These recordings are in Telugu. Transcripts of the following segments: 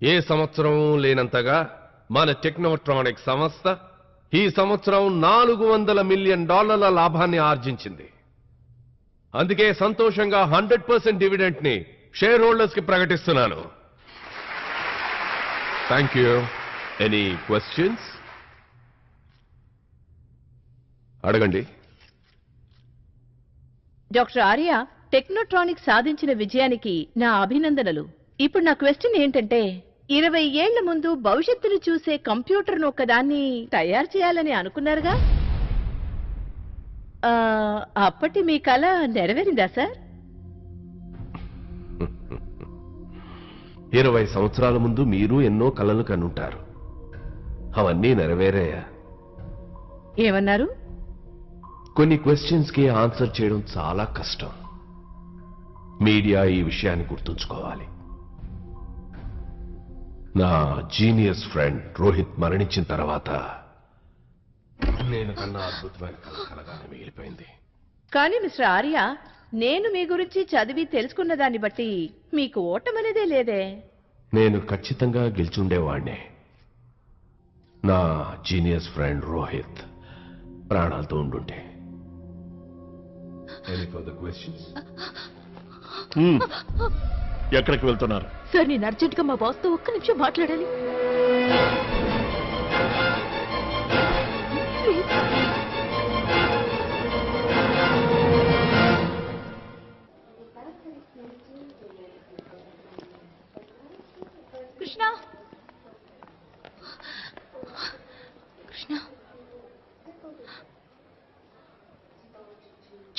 ఏ సంవత్సరం లేనంతగా మన టెక్నోట్రానిక్ సంస్థ ఈ సంవత్సరం $400 మిలియన్ లాభాన్ని ఆర్జించింది. అందుకే సంతోషంగా 100% డివిడెంట్ ని షేర్ హోల్డర్స్ కి ప్రకటిస్తున్నాను. Thank you. Any questions? అడగండి. డాక్టర్ ఆర్య, టెక్నోట్రానిక్ సాధించిన విజయానికి నా అభినందనలు. ఇప్పుడు నా క్వశ్చన్ ఏంటంటే, 20 ఏళ్ల ముందు భవిష్యత్తును చూసే కంప్యూటర్ను ఒక్కదాన్ని తయారు చేయాలని అనుకున్నారుగా, అప్పటి మీ కల నెరవేరిందా సార్? 20 సంవత్సరాల ముందు మీరు ఎన్నో కలలు కనుంటారు. అవన్నీ నెరవేరాయా? ఏమన్నారు? కొన్ని క్వశ్చన్స్ కి ఆన్సర్ చేయడం చాలా కష్టం. మీడియా ఈ విషయాన్ని గుర్తుంచుకోవాలి. నా జీనియస్ ఫ్రెండ్ రోహిత్ మరణించిన తర్వాత నేను కన్నా అద్భుతమైన కళ కలగానే మిగిలిపోయింది. కానీ మిస్టర్ ఆర్య, నేను మీ గురించి చదివి తెలుసుకున్న దాన్ని బట్టి మీకు ఓటమనేదే లేదే. నేను ఖచ్చితంగా గెలిచుండేవాణ్ణే. నా జీనియస్ ఫ్రెండ్ రోహిత్ ప్రాణాలతో ఉండుంటే. ఎక్కడికి వెళ్తున్నారు? సార్, నేను అర్జెంట్ గా మా బాస్ తో ఒక్క నిమిషం మాట్లాడాలి. కృష్ణ, కృష్ణ,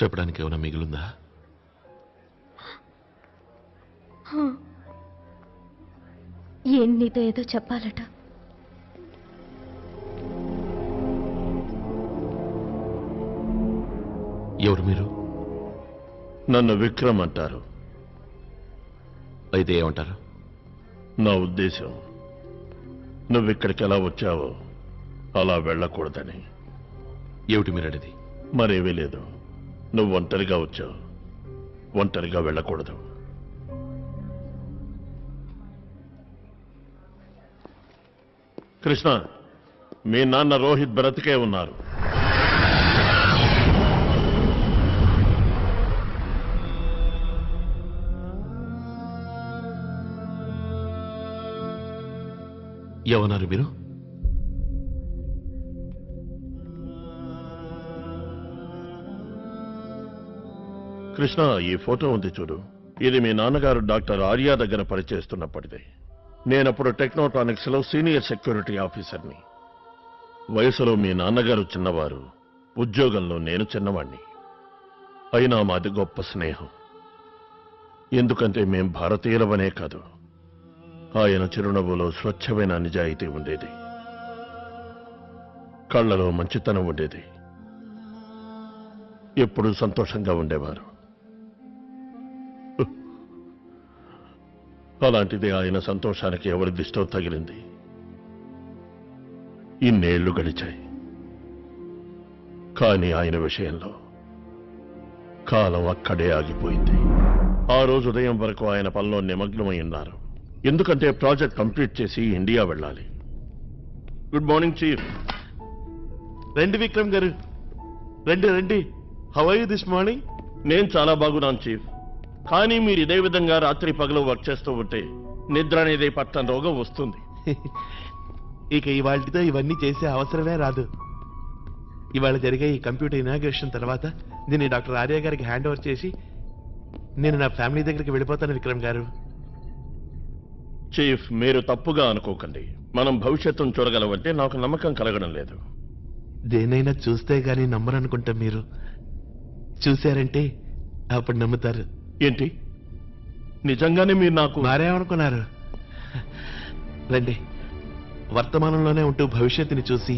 చెప్పడానికి ఏమైనా మిగిలిందా? ఏం నీతో ఏదో చెప్పాలట. ఎవరు మీరు? నన్ను విక్రమ్ అంటారు. అయితే ఏమంటారు? నా ఉద్దేశం, నువ్విక్కడికి ఎలా వచ్చావో అలా వెళ్ళకూడదని. ఏమిటి మీరనేది? మరేమీ లేదు. నువ్వు ఒంటరిగా వచ్చావు, ఒంటరిగా వెళ్ళకూడదు. కృష్ణ, మీ నాన్న రోహిత్ బ్రతికే ఉన్నారు. ఏమన్నారు మీరు? కృష్ణ, ఈ ఫోటో ఉంది చూడు. ఇది మీ నాన్నగారు డాక్టర్ ఆర్య దగ్గర పనిచేస్తున్నప్పటిదే. నేనప్పుడు టెక్నోట్రానిక్స్ లో సీనియర్ సెక్యూరిటీ ఆఫీసర్ని. వయసులో మీ నాన్నగారు చిన్నవారు, ఉద్యోగంలో నేను చిన్నవాణ్ణి. అయినా మాది గొప్ప స్నేహం. ఎందుకంటే మేం భారతీయులవనే కాదు, ఆయన చిరునవ్వులో స్వచ్ఛమైన నిజాయితీ ఉండేది, కళ్లలో మంచితనం ఉండేది, ఎప్పుడూ సంతోషంగా ఉండేవారు. అలాంటిది ఆయన సంతోషానికి ఎవరి దిష్టో తగిలింది. ఇన్నేళ్లు గడిచాయి, కానీ ఆయన విషయంలో కాలం అక్కడే ఆగిపోయింది. ఆ రోజు ఉదయం వరకు ఆయన పనిలో నిమగ్నమై ఉన్నారు. ఎందుకంటే ప్రాజెక్ట్ కంప్లీట్ చేసి ఇండియా వెళ్ళాలి. Good morning chief. రండి విక్రమ్ గారు, రండి రండి. How are you this morning? నేను చాలా బాగున్నాను చీఫ్. కానీ మీరు ఇదే విధంగా రాత్రి పగలు వర్క్ చేస్తూ ఉంటే నిద్ర అనేది పట్టని రోగం వస్తుంది. ఇక ఇవాళతో ఇవన్నీ చేసే అవసరమే రాదు. ఇవాళ జరిగే ఈ కంప్యూటర్ ఇనాగ్రేషన్ తర్వాత దీన్ని డాక్టర్ ఆర్య గారికి హ్యాండ్ ఓవర్ చేసి నేను నా ఫ్యామిలీ దగ్గరికి వెళ్ళిపోతాను విక్రమ్ గారు. చీఫ్, మీరు తప్పుగా అనుకోకండి. మనం భవిష్యత్తును చూడగలమంటే నాకు నమ్మకం కలగడం లేదు. దేనైనా చూస్తే గానీ నమ్మరనుకుంటా. మీరు చూశారంటే అప్పుడు నమ్ముతారు. ఏంటి, నిజంగానే మీరు నాకు మారేమనుకున్నారు? రండి, వర్తమానంలోనే ఉంటూ భవిష్యత్తుని చూసి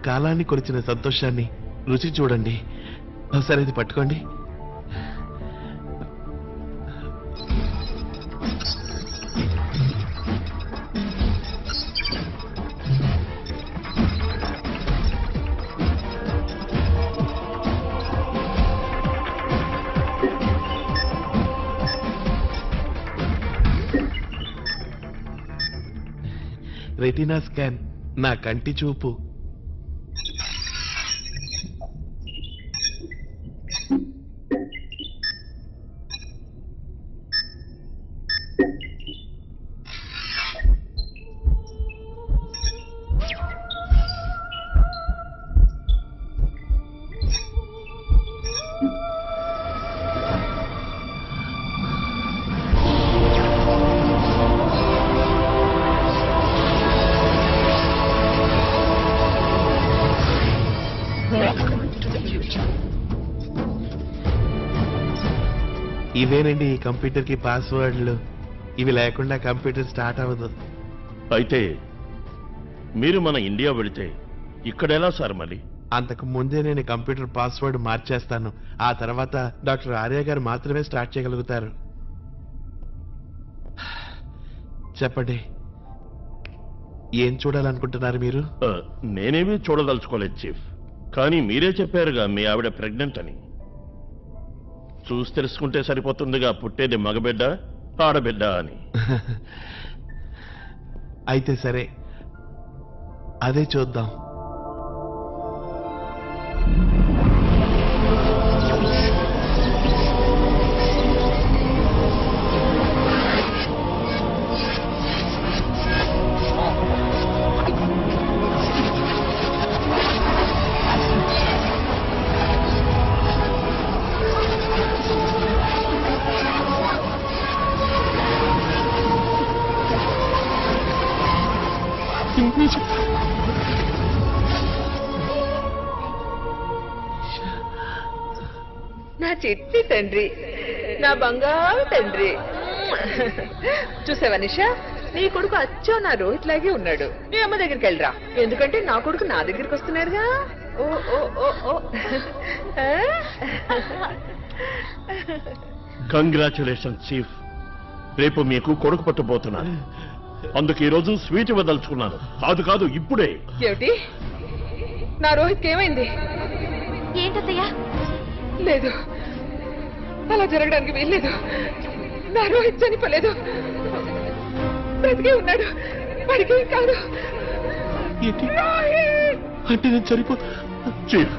కాలాన్ని కొలిచిన సంతోషాన్ని రుచి చూడండి. ఒకసారి ఇది పట్టుకోండి. రెటీనా స్కాన్, నా కంటి చూపు. ఇవేనండి ఈ కంప్యూటర్ కి పాస్వర్డ్లు. ఇవి లేకుండా కంప్యూటర్ స్టార్ట్ అవ్వదు. అయితే మీరు మన ఇండియా వెళితే ఇక్కడెలా సార్ మళ్ళీ? అంతకు ముందే నేను కంప్యూటర్ పాస్వర్డ్ మార్చేస్తాను. ఆ తర్వాత డాక్టర్ ఆర్య గారు మాత్రమే స్టార్ట్ చేయగలుగుతారు. చెప్పండి, ఏం చూడాలనుకుంటున్నారు మీరు? నేనేమీ చూడదలుచుకోలేదు చీఫ్, కానీ మీరే చెప్పారుగా మీ ఆవిడ ప్రెగ్నెంట్ అని. చూసి తెలుసుకుంటే సరిపోతుందిగా పుట్టేది మగబిడ్డ ఆడబిడ్డ అని. అయితే సరే, అదే చూద్దాం. నా చిట్టి తండ్రి, నా బంగారు తండ్రి. చూసావా నిషా, నీ కొడుకు అచ్చో నా రోహిత్ లాగే ఉన్నాడు. నీ అమ్మ దగ్గరికి వెళ్ళరా, ఎందుకంటే నా కొడుకు నా దగ్గరికి వస్తున్నాడుగా. ఓ ఓ ఓ ఓ కంగ్రాచులేషన్ చీఫ్, రేపు మీకు కొడుకు పట్టబోతున్నాను. అందుకు ఈ రోజు స్వీట్ ఇవ్వదలుచుకున్నాను. కాదు కాదు, ఇప్పుడే. ఏమిటి, నా రోహిత్ ఏమైంది? ఏంటత్తయ్యా? లేదు, అలా జరగడానికి వీల్లేదు. నా రోహిత్ చనిపోలేదు, బ్రతికే ఉన్నాడు. వాడికి ఏం కాదు. ఏంటి అంటే నేను సరిపో? చీఫ్,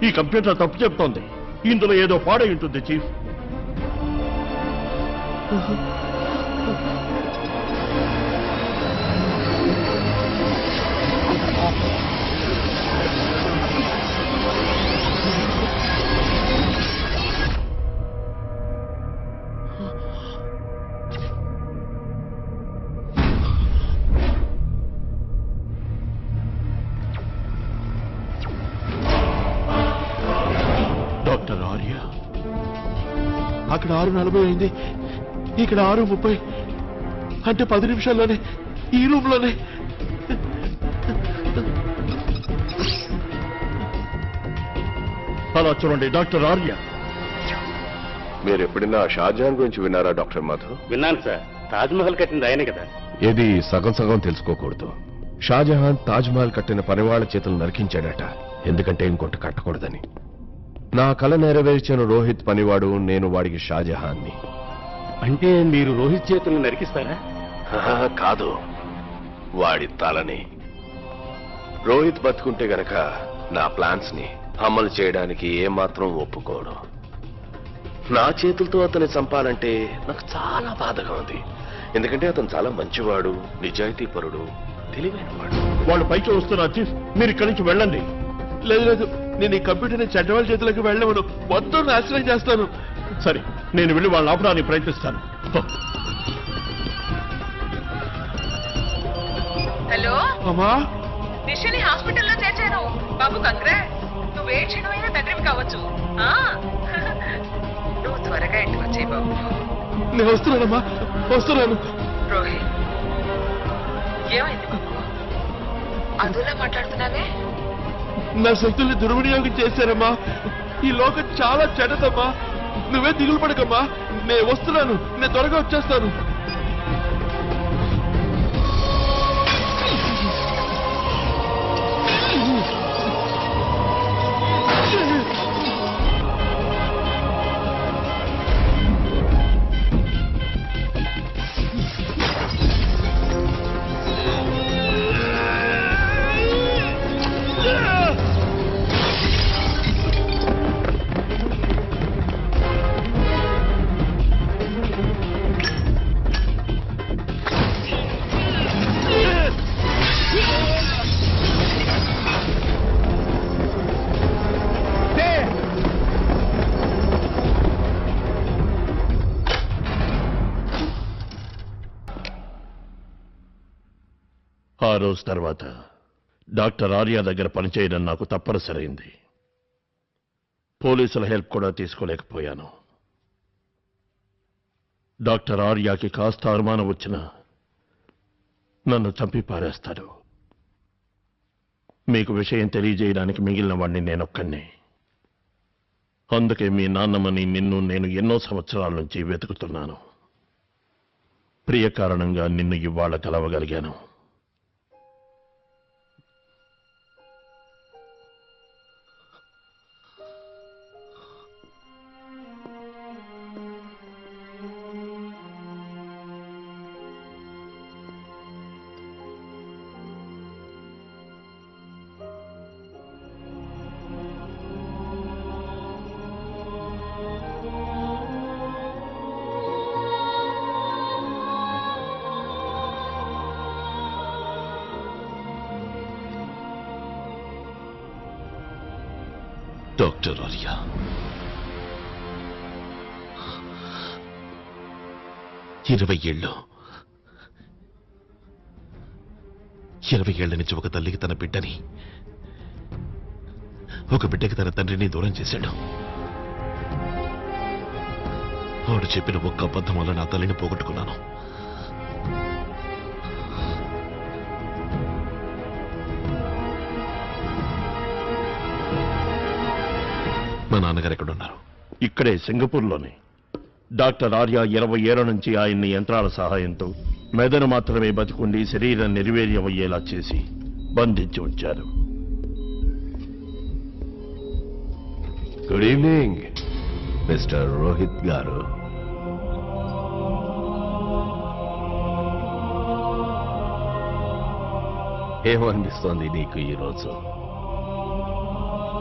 ఈ కంప్యూటర్ తప్పు చెప్తోంది. ఇందులో ఏదో పాడై ఉంటుంది చీఫ్. డాక్టర్ ఆర్య, అక్కడ 6:40 అయింది, ఇక్కడ 6:30. అంటే 10 నిమిషాల్లోనే ఈ రూమ్ లోనే. అలా చూడండి డాక్టర్ ఆర్య. మీరు ఎప్పుడైనా షాజహాన్ గురించి విన్నారా డాక్టర్ మధు? విన్నాను సార్, తాజ్ మహల్ కట్టింది ఆయనే కదా. ఏది సగం సగం తెలుసుకోకూడదు. షాజహాన్ తాజ్ మహల్ కట్టిన పనివాళ్ల చేతులు నరికించాడట, ఎందుకంటే ఇంకొంట కట్టకూడదని. నా కల నెరవేర్చిన రోహిత్ పనివాడు, నేను వాడికి షాజహాన్ని. అంటే మీరు రోహిత్ చేతులను నరికిస్తారా? కాదు, వాడి తలని. రోహిత్ బతుకుంటే గనక నా ప్లాన్స్ ని అమలు చేయడానికి ఏమాత్రం ఒప్పుకోడు. నా చేతులతో అతన్ని చంపాలంటే నాకు చాలా బాధగా ఉంది, ఎందుకంటే అతను చాలా మంచివాడు, నిజాయితీపరుడు, తెలివైనవాడు. వాళ్ళు పైకి వస్తున్నారు చీఫ్, మీరు ఇక్కడి నుంచి వెళ్ళండి. లేదు లేదు, నేను ఈ కంప్యూటర్ని చెడ్డవాళ్ళ చేతులకు వెళ్ళవను, మొత్తం నాశనం చేస్తాను. సరే, నేను వెళ్ళి వాళ్ళని ఆపడానికి ప్రయత్నిస్తాను. హలో, అమ్మా, నిషని హాస్పిటల్లో చేర్చాను. బాబు కంగ్రాట్స్, నువ్వు ఏ క్షణమైనా తండ్రివి కావచ్చు. నువ్వు త్వరగా ఇంటికి వచ్చేయి బాబు. నేను వస్తున్నానమ్మా, వస్తున్నాను. రోహిత్, ఏమైంది బాబు? అదులా మాట్లాడుతున్నావే? నా శక్తుల్ని దుర్వినియోగం చేశారమ్మా. ఈ లోకం చాలా చెడ్డదమ్మా. నువ్వే దిగులు పడకమ్మా, నేను వస్తున్నాను, నేను త్వరగా వచ్చేస్తాను. ఆ రోజు తర్వాత డాక్టర్ ఆర్య దగ్గర పనిచేయడం నాకు తప్పనిసరైంది. పోలీసుల హెల్ప్ కూడా తీసుకోలేకపోయాను. డాక్టర్ ఆర్యాకి కాస్త అనుమానం వచ్చినా నన్ను చంపి పారేస్తాడు. మీకు విషయం తెలియజేయడానికి మిగిలిన వాడిని నేనొక్కనే. అందుకే మీ నాన్నమ్మని నిన్ను నేను ఎన్నో సంవత్సరాల నుంచి వెతుకుతున్నాను. ప్రియ కారణంగా నిన్ను ఇవాళ కలవగలిగాను. డాక్టర్ ఆర్య, 20 ఏళ్ల నుంచి ఒక తల్లికి తన బిడ్డని, ఒక బిడ్డకి తన తండ్రిని దూరం చేశాడు. వాడు చెప్పిన ఒక్క అబద్ధం వల్ల నా తల్లిని పోగొట్టుకున్నాను. మా నాన్నగారు ఎక్కడున్నారు? ఇక్కడే సింగపూర్లోనే. డాక్టర్ ఆర్య 20 ఏళ్ల నుంచి ఆయన్ని యంత్రాల సహాయంతో మెదడు మాత్రమే బతికుండి శరీరం నిర్వీర్యమయ్యేలా చేసి బంధించి ఉంచారు. గుడ్ ఈవినింగ్ మిస్టర్ రోహిత్ గారు. ఏమనిపిస్తోంది నీకు ఈరోజు?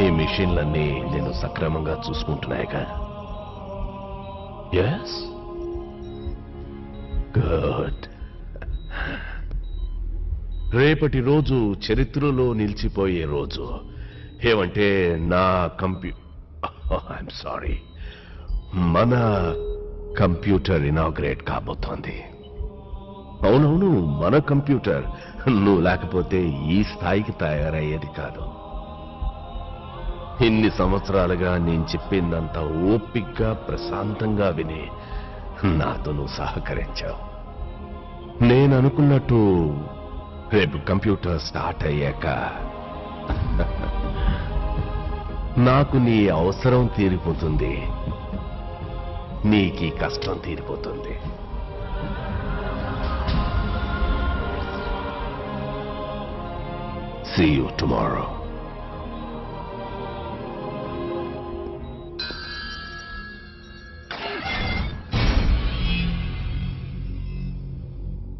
ఈ మిషన్లన్నీ నేను సక్రమంగా చూసుకుంటున్నాయిగా? Yes, good. రేపటి రోజు చరిత్రలో నిలిచిపోయే రోజు. ఏమంటే నా ఐఎమ్ సారీ, మన కంప్యూటర్ ఇనాగ్రేట్ కాబోతోంది. అవునవును, మన కంప్యూటర్. నువ్వు లేకపోతే ఈ స్థాయికి తయారయ్యేది కాదు. ఇన్ని సంవత్సరాలుగా నేను చెప్పిందంతా ఓపిగ్గా ప్రశాంతంగా విని నాతో నువ్వు సహకరించావు. నేను అనుకున్నట్టు రేపు కంప్యూటర్ స్టార్ట్ అయ్యాక నాకు నీ అవసరం తీరిపోతుంది, నీకీ కష్టం తీరిపోతుంది. See you tomorrow.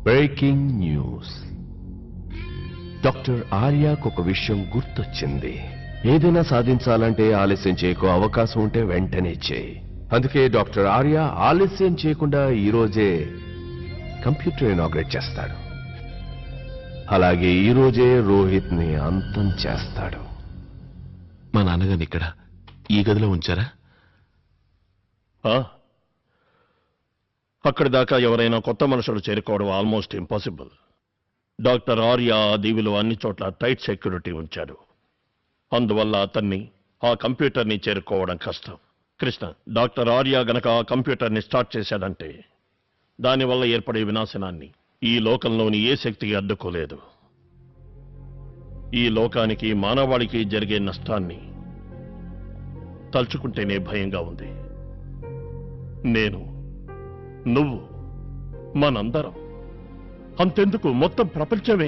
Breaking news. Doctor ఆర్యాకు ఒక విషయం గుర్తొచ్చింది. ఏదైనా సాధించాలంటే ఆలస్యం చేయకు, అవకాశం ఉంటే వెంటనే చేయి. అందుకే డాక్టర్ ఆర్య ఆలస్యం చేయకుండా ఈరోజే కంప్యూటర్ ఇనాగ్రేట్ చేస్తాడు. అలాగే ఈరోజే రోహిత్ ని అంతం చేస్తాడు. మా నాన్నగారిని ఇక్కడ ఈ గదిలో ఉంచారా? అక్కడి దాకా ఎవరైనా కొత్త మనుషులు చేరుకోవడం ఆల్మోస్ట్ ఇంపాసిబుల్. డాక్టర్ ఆర్య ఆ దీవిలో అన్ని చోట్ల టైట్ సెక్యూరిటీ ఉంచాడు. అందువల్ల అతన్ని, ఆ కంప్యూటర్ని చేరుకోవడం కష్టం. కృష్ణ, డాక్టర్ ఆర్య గనక ఆ కంప్యూటర్ని స్టార్ట్ చేశాడంటే దానివల్ల ఏర్పడే వినాశనాన్ని ఈ లోకంలోని ఏ శక్తికి అడ్డుకోలేదు. ఈ లోకానికి, మానవాళికి జరిగే నష్టాన్ని తలుచుకుంటేనే భయంగా ఉంది. నేను, నువ్వు, మనందరం, అంతెందుకు మొత్తం ప్రపంచమే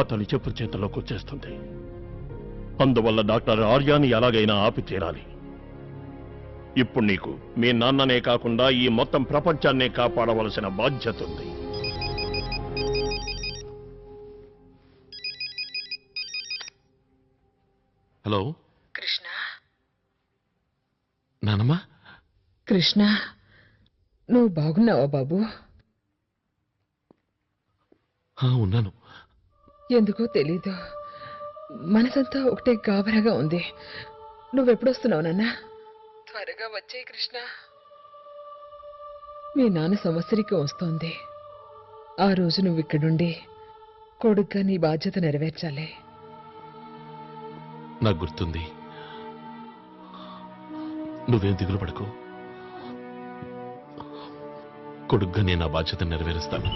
అతని చెప్పు చేతలోకి వచ్చేస్తుంది. అందువల్ల డాక్టర్ ఆర్యాని ఎలాగైనా ఆపి తీరాలి. ఇప్పుడు నీకు మీ నాన్ననే కాకుండా ఈ మొత్తం ప్రపంచాన్నే కాపాడవలసిన బాధ్యత ఉంది. హలో కృష్ణ. నానమ్మా? కృష్ణ, నువ్వు బాగున్నావా బాబు? ఉన్నాను. ఎందుకో తెలీదు, మనసంతా ఒకటే గాబరాగా ఉంది. నువ్వెప్పుడొస్తున్నావు నాన్న? త్వరగా వచ్చేయి కృష్ణ. మీ నాన్న సంవత్సరికం వస్తోంది. ఆ రోజు నువ్వు ఇక్కడుండి కొడుగ్గా నీ బాధ్యత నెరవేర్చాలి. నాకు గుర్తుంది. నువ్వేం దిగులు పడకు. కొడుగ్గా నేను ఆ బాధ్యత నెరవేరుస్తాను.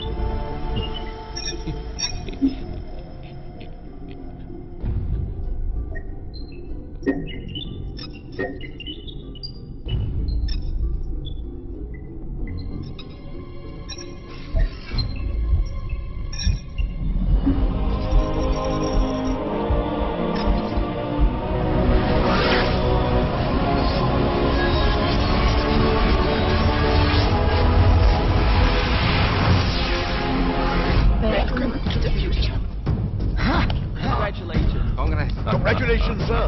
Congratulations, sir.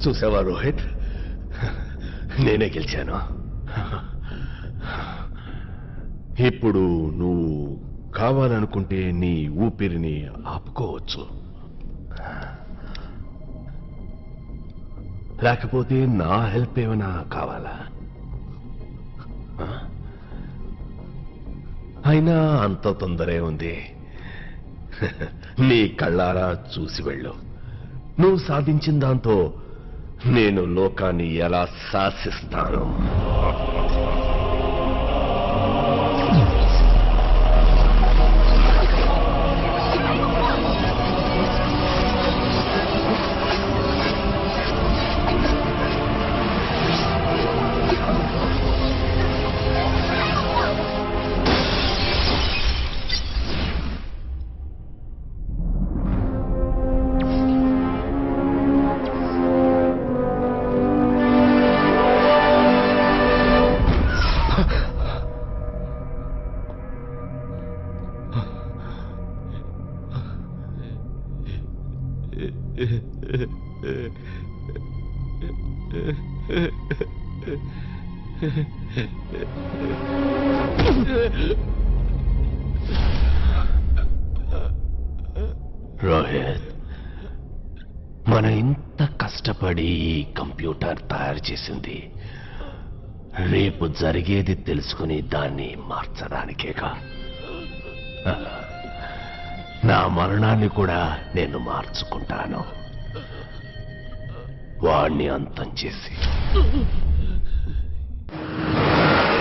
చూసావా రోహిత్, నేనే గెలిచాను. ఇప్పుడు నువ్వు కావాలనుకుంటే నీ ఊపిరిని ఆపుకోవచ్చు, లేకపోతే నా హెల్ప్ ఏమైనా కావాలా? అయినా అంత తొందరే ఉంది. నీ కళ్ళారా చూసి వెళ్ళు. నువ్వు సాధించిన దాంతో నేను లోకాన్ని ఎలా శాసిస్తాను. రోహిత్, మనం ఇంత కష్టపడి ఈ కంప్యూటర్ తయారు చేసింది రేపు జరిగేది తెలుసుకుని దాన్ని మార్చడానికేగా. నా మరణాన్ని కూడా నేను మార్చుకుంటాను, వాణ్ణి అంతం చేసి.